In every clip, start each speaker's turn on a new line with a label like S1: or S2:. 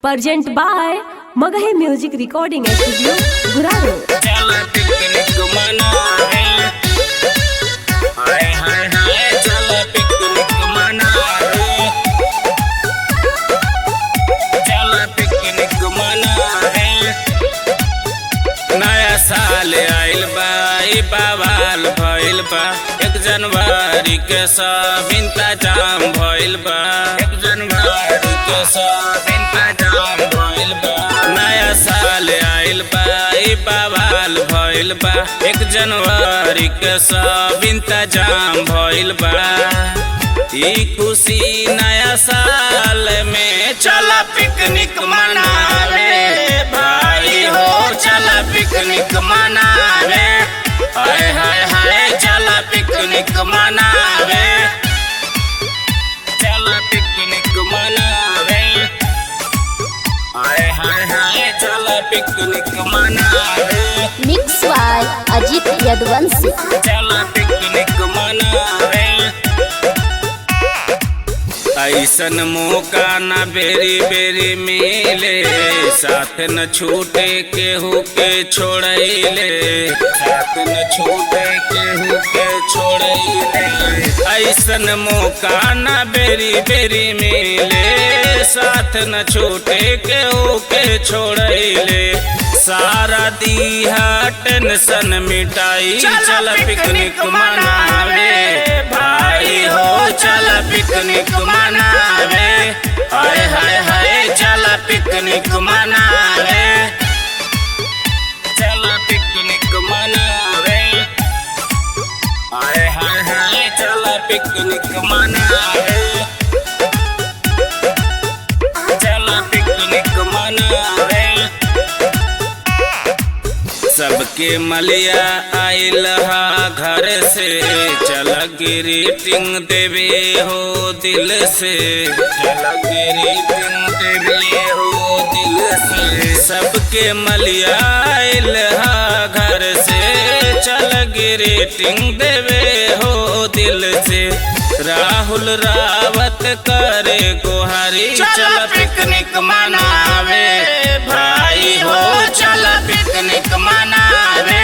S1: Present by Magahi Music Recording Studio, Guraro.
S2: चला picnic मनावे हाय हाय हाय चला पिकनिक मनावे चला पिकनिक मनावे नया साल आइल बा ई बवाल भइल बा 1 जनवरी के सब इंतजाम भइल बा 1 जनवरी के सब इंतजाम भइल बा नया साल आइल बा ई बवाल भइल बा 1 जनवरी के सब इंतजाम भइल बा ई खुशी नया साल में चला पिकनिक मनावे भाई हो चला पिकनिक मनावे हाय हाय हाय चला पिकनिक मनावे चला पिकनिक मनावे हाय हाय हाय चला पिकनिक मनावे
S3: मिक्स बाय अजीत यदुवंशी।
S2: चला पिकनिक मनावे ऐसन मौका न बेरी बेरी मिले साथ न छूटे केहू के छोड़ैले साथ न छूटे केहू के छोड़ैले ऐसन मौका न बेरी बेरी मिले साथ न छूटे केहू के छोड़ैले सारा दीहा टेंशन मिटाई चल पिकनिक मनावे भाई हो चल पिकनिक मनावे हाय हाय हाय चल पिकनिक मनावे चल पिकनिक मनावे हाय हाय हाय चल पिकनिक मनावे चल पिकनिक मनावे सबके मलिया आइल हा घर से चल ग्रीटिंग देवे हो दिल से चल ग्रीटिंग देवे हो दिल से सबके मलिया आइल हा घर से चल ग्रीटिंग देवे हो दिल से राहुल रावत करे गोहारी चल पिकनिक मनावे भाई हो चल पिकनिक मनावे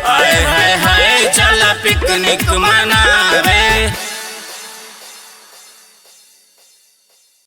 S2: हाय हाय हाय चल पिकनिक मना